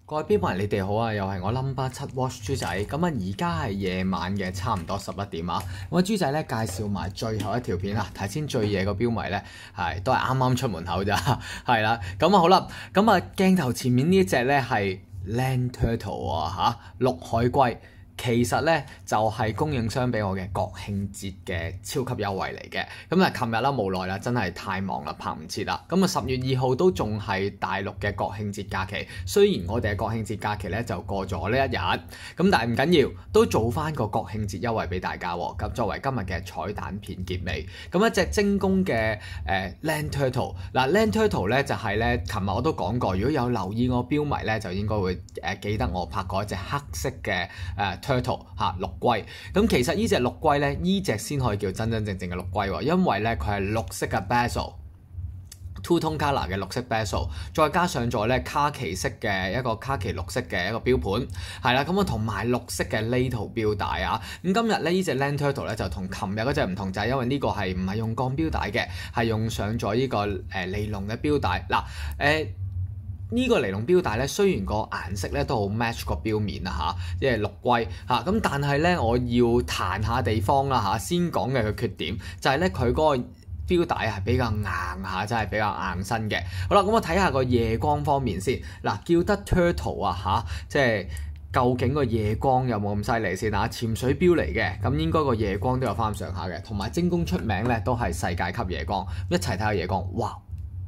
各位標迷，你哋好啊！又係我 number 7 Watch 豬仔。咁啊，而家係夜晚嘅差唔多11點啊。咁啊，豬仔咧介紹埋最後一條片啊。頭先最夜個標迷咧都係啱啱出門口咋，係啦。咁啊好啦，咁啊鏡頭前面呢隻咧係 Land Turtle 啊綠海龜。其實咧就係供應商俾我嘅國慶節嘅超級優惠嚟嘅。咁啊，琴日啦無奈啦，真係太忙啦，拍唔切啦。咁啊，10月2號都仲係大陸嘅國慶節假期。雖然我哋嘅國慶節假期咧就過咗呢一日，咁但係唔緊要，都做翻個國慶節優惠俾大家喎。咁作為今日嘅彩蛋片結尾，咁一隻精工嘅Land Turtle。嗱，Land Turtle 咧就係咧，琴日我都講過，如果有留意我標迷咧，就應該會記得我拍過一隻黑色嘅Turtle 綠龜。咁其實呢隻綠龜咧，呢隻先可以叫真真正正嘅綠龜喎，因為咧佢係綠色嘅 bezel。Two tone color 嘅綠色 bezel， 再加上咗咧卡其色嘅一個卡其綠色嘅一個標盤，係啦，咁啊同埋綠色嘅呢套標帶啊。咁今日咧呢隻 Land Turtle 咧就同琴日嗰隻唔同，就係因為呢個係唔係用鋼標帶嘅，係用上咗呢個尼龍嘅標帶。嗱呢個尼龍標帶咧，雖然個顏色咧都好 match 個標面啊嚇，即係綠龜嚇，咁但係咧我要彈下地方啦嚇，先講嘅佢缺點就係咧佢嗰個標帶係比較硬嚇，真係比較硬身嘅。好啦，咁我睇下個夜光方面先。嗱，叫得 Turtle 啊嚇，即係究竟個夜光有冇咁犀利先啊？潛水標嚟嘅，咁應該個夜光都有翻上下嘅，同埋精工出名咧都係世界級夜光。一齊睇下夜光，哇！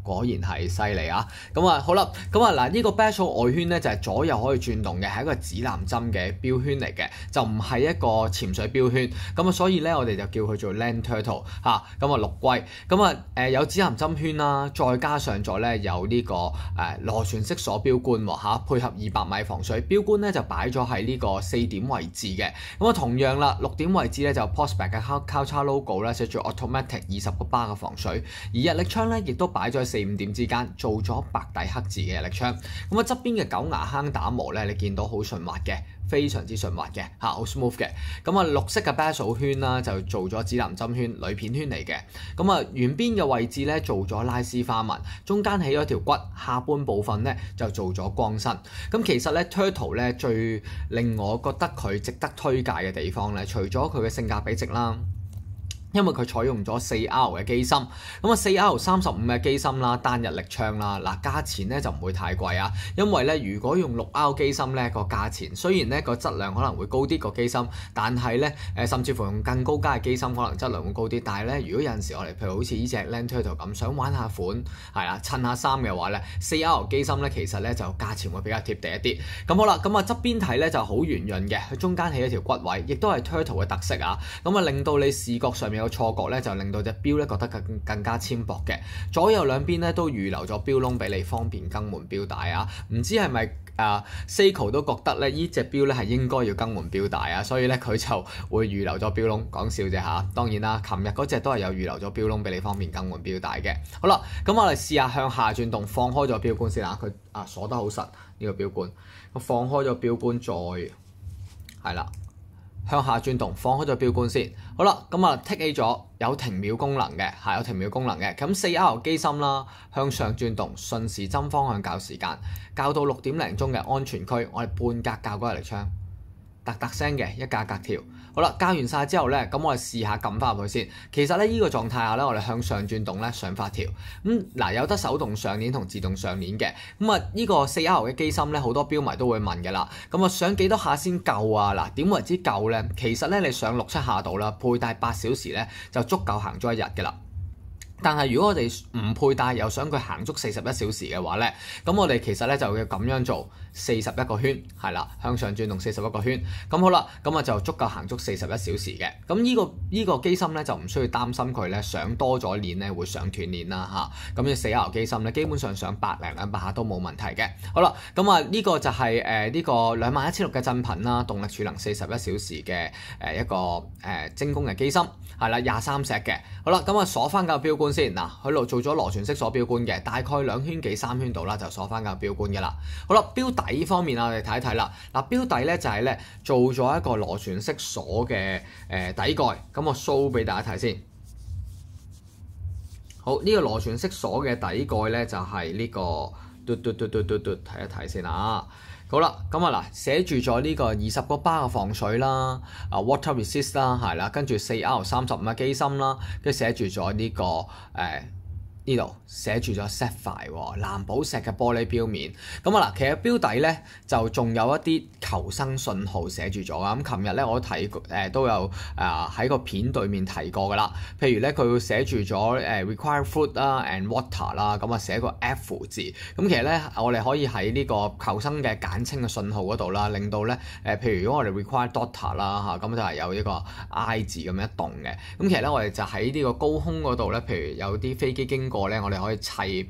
果然係犀利啊！咁啊好啦，咁啊嗱呢個 bezel 外圈咧就係左右可以轉動嘅，係一個指南針嘅標圈嚟嘅，就唔係一個潛水標圈。咁啊所以咧我哋就叫佢做 Land Turtle 嚇。咁啊綠龜，咁啊有指南針圈啦，再加上咗咧有呢個螺旋式鎖標冠喎嚇，配合200米防水標冠咧就擺咗喺呢個4點位置嘅。咁啊同樣啦，6點位置咧就 POSPAC 嘅交叉 logo 咧寫住 Automatic 20個巴嘅防水，而日曆槍咧亦都擺咗喺4-5點之間做咗白底黑字嘅日曆槍。咁啊側邊嘅狗牙坑打磨咧，你見到好順滑嘅，非常之順滑嘅嚇，好 smooth 嘅。咁啊綠色嘅 bezel 圈啦，就做咗指南針圈、鋁片圈嚟嘅。咁啊圓邊嘅位置咧做咗拉絲花紋，中間起咗條骨，下半部分咧就做咗光身。咁其實咧 Turtle 咧最令我覺得佢值得推介嘅地方咧，除咗佢嘅性價比值啦。因為佢採用咗4R 嘅機芯，咁啊4R 35嘅機芯啦，單日力槍啦，嗱價錢咧就唔會太貴啊。因為咧如果用6R 機芯咧個價錢，雖然咧個質量可能會高啲個機芯，但係咧甚至乎用更高階嘅機芯可能質量會高啲。但係咧如果有陣時我哋譬如好似呢隻 Land Turtle 咁想玩下款係啦襯下衫嘅話咧，4R 機芯咧其實咧就價錢會比較貼地一啲。咁好啦，咁啊側邊睇咧就好圓潤嘅，佢中間起一條骨位，亦都係 Turtle 嘅特色啊。咁啊令到你視覺上面個錯覺咧就令到隻錶咧覺得更加纖薄嘅，左右兩邊咧都預留咗錶窿俾你方便更換錶帶啊！唔知係咪Seiko 都覺得咧呢隻錶咧係應該要更換錶帶啊，所以咧佢就會預留咗錶窿，講笑啫嚇。當然啦，琴日嗰隻都係有預留咗錶窿俾你方便更換錶帶嘅。好啦，咁我哋試下向下轉動，放開咗錶冠先啦。佢鎖得好實呢個錶冠，我放開咗錶冠再係啦。向下轉動，放開咗錶冠先。好啦，咁啊剔起咗，有停秒功能嘅，係有停秒功能嘅。咁4R 機芯啦，向上轉動，順時針方向校時間，校到6點零鐘嘅安全區，我哋半格校嗰日曆槍，突聲嘅一格格調。好啦，校完晒之後咧，咁我哋試下撳翻入去先。其實咧呢個狀態下咧，我哋向上轉動咧上發條。嗱有得手動上鏈同自動上鏈嘅。咁啊呢個4R 嘅機芯咧，好多標迷都會問嘅啦。咁啊上幾多下先夠啊？嗱點為之夠咧？其實咧你上6-7下度啦，佩戴8小時咧就足夠行咗一日嘅啦。但係如果我哋唔佩戴又想佢行足41小時嘅話咧，咁我哋其實咧就要咁樣做41個圈，係啦，向上轉動41個圈。咁好啦，咁啊就足夠行足41小時嘅。咁呢個機芯咧就唔需要擔心佢咧上多咗鏈咧會上斷鏈啦嚇。咁嘅4R 機芯咧基本上上100-200下都冇問題嘅。好啦，咁啊呢個就係呢個21600嘅震頻啦，動力儲能41小時嘅一個精工嘅機芯，係啦23石嘅。好啦，咁啊鎖翻個錶冠先嗱，佢度做咗螺旋式鎖錶冠嘅，大概2圈幾3圈度啦，就鎖翻個錶冠嘅啦。好啦，錶底方面啊，我哋睇一睇啦。嗱，錶底咧就係咧做咗一個螺旋式鎖嘅底蓋，咁我 show 俾大家睇先。好，呢個螺旋式鎖嘅底蓋咧就係呢個睇一睇先啊。好啦，咁啊嗱，寫住咗呢個20個巴嘅防水啦，water resist 啦，係啦，跟住 4R35嘅機芯啦，跟住寫住咗呢個呢度寫住咗 Sapphire 藍寶石嘅玻璃錶面。咁啊嗱，其實錶底咧就仲有一啲求生信號寫住咗啊。咁琴日咧我睇都有喺個片對面提過噶啦。譬如咧佢會寫住咗require food 啦 and water 啦，咁啊寫個 F 字。咁其實咧我哋可以喺呢個求生嘅簡稱嘅信號嗰度啦，令到咧譬如如果我哋 require daughter 啦嚇，咁就係有呢個 I 字咁一動嘅。咁其實咧我哋就喺呢個高空嗰度咧，譬如有啲飛機經過咧，我哋可以砌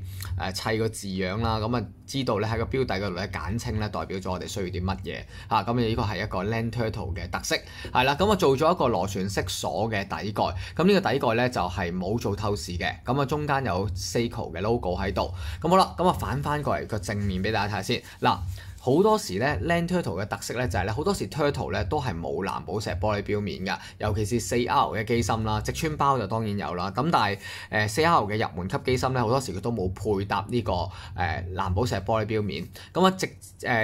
個字樣啦，咁啊知道咧喺個錶底嗰度咧簡稱咧代表咗我哋需要啲乜嘢嚇，咁呢個係一個 Land Turtle 嘅特色，係啦，咁啊做咗一個螺旋式鎖嘅底蓋，咁呢個底蓋咧就係冇做透視嘅，咁啊中間有 Seiko 嘅 logo 喺度，咁好啦，咁啊反翻過嚟個正面俾大家睇下先嗱。好多時咧 Land Turtle 嘅特色咧就係咧好多時 Turtle 咧都係冇藍寶石玻璃錶面㗎，尤其是 4R 嘅機芯啦，直穿包就當然有啦。咁但係4R 嘅入門級機芯咧好多時佢都冇配搭呢個藍寶石玻璃錶面。咁啊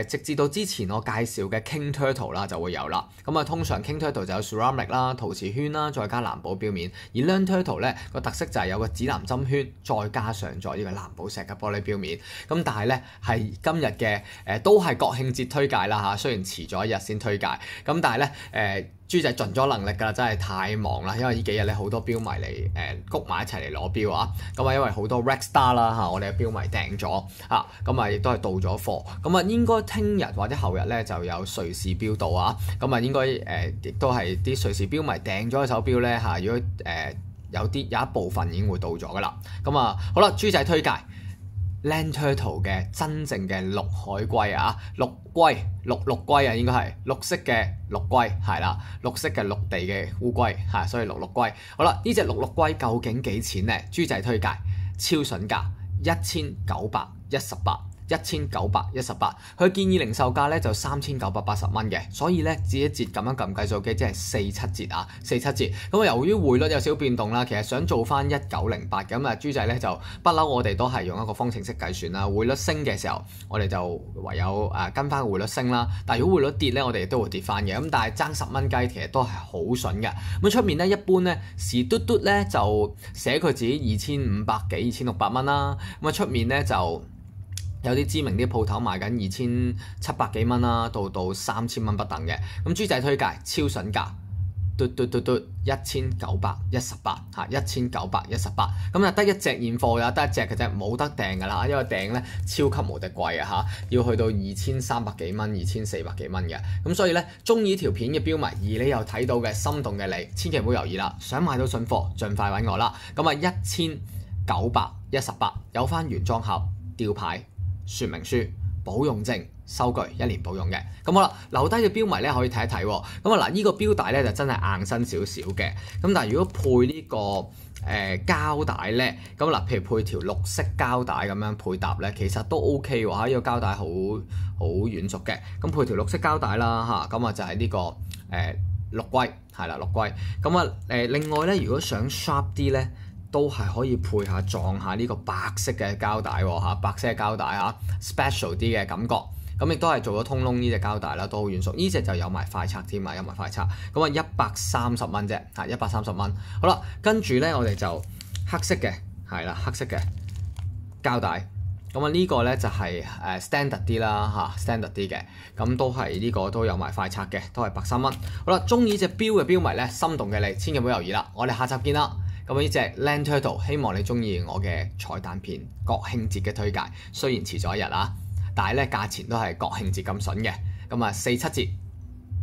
直至到之前我介紹嘅 King Turtle 啦就會有啦。咁啊通常 King Turtle 就有 ceramic 啦、陶瓷圈啦，再加藍寶錶面。而 Land Turtle 咧個特色就係有個指南針圈，再加上咗呢個藍寶石嘅玻璃錶面。咁但係咧係今日嘅都係國慶節推介啦嚇，雖然遲咗一日先推介，咁但係咧豬仔盡咗能力㗎啦，真係太忙啦，因為呢幾日咧好多標迷嚟谷埋一齊嚟攞標啊，咁啊因為好多 Rex Star 啦嚇，我哋嘅標迷訂咗嚇，咁啊亦都係到咗貨，咁啊應該聽日或者後日咧就有瑞士標到啊，咁啊應該亦都係啲瑞士標迷訂咗嘅手標咧嚇，如果有一部分已經會到咗㗎啦，咁啊好啦，豬仔推介。Land Turtle 嘅真正嘅綠海龜啊，綠龜啊，應該係綠色嘅陸龜，係啦，綠色嘅陸地嘅烏龜嚇，所以綠龜。好啦，呢隻綠龜究竟幾錢呢？豬仔推介超筍價1918。1918，佢建議零售價咧就3980蚊嘅，所以咧折一折咁樣撳計數機，即係47折啊，47折。咁啊，由於匯率有少變動啦，其實想做翻1908咁啊，豬仔咧就不嬲，我哋都係用一個方程式計算啦。匯率升嘅時候，我哋就唯有跟翻匯率升啦。但係如果匯率跌咧，我哋亦都會跌翻嘅。咁但係爭10蚊雞，其實都係好筍嘅。咁出面咧一般咧時嘟嘟咧就寫佢自己2500幾、2600蚊啦。咁啊出面咧就有啲知名啲鋪頭賣緊2700幾蚊啦，到3000蚊不等嘅。咁豬仔推介超筍價，1918嚇，1918。咁啊得一隻現貨嘅，得一隻嘅啫，冇得訂㗎啦，因為訂咧超級無敵貴啊嚇，要去到2300幾蚊、2400幾蚊嘅。咁所以咧，中意條片嘅標迷，而你又睇到嘅心動嘅你，千祈唔好猶豫啦，想買到筍貨，盡快揾我啦。咁啊1918有翻原裝盒、吊牌、說明書、保用證、收據1年保用嘅。咁好啦，留低嘅標迷咧可以睇一睇。咁啊嗱，呢個標帶咧就真係硬身少少嘅。咁但係如果配呢個膠帶咧，咁嗱，譬如配條綠色膠帶咁樣配搭咧，其實都 OK 喎嚇。呢個膠帶好軟熟嘅。咁配條綠色膠帶啦嚇，咁啊就係呢個綠龜係啦，綠龜。咁啊另外咧，如果想 sharp 啲咧，都係可以配下撞下呢個白色嘅膠帶喎嚇，白色嘅膠帶嚇 special 啲嘅感覺。咁亦都係做咗通窿呢隻膠帶啦，都好軟熟。呢隻就有埋快拆添啊，有埋快拆。咁啊130蚊啫嚇，130蚊。好啦，跟住咧我哋就黑色嘅係啦，黑色嘅膠帶。咁啊呢個咧就係standard 啲啦嚇，standard 啲嘅。咁都係呢個都有埋快拆嘅，都係130蚊。好啦，中意隻錶嘅錶迷咧，心動嘅你千祈唔好猶豫啦，我哋下集見啦。咁呢隻 Land Turtle， 希望你中意我嘅彩蛋片國慶節嘅推介。雖然遲咗一日啊，但係咧價錢都係國慶節咁筍嘅。咁啊47折。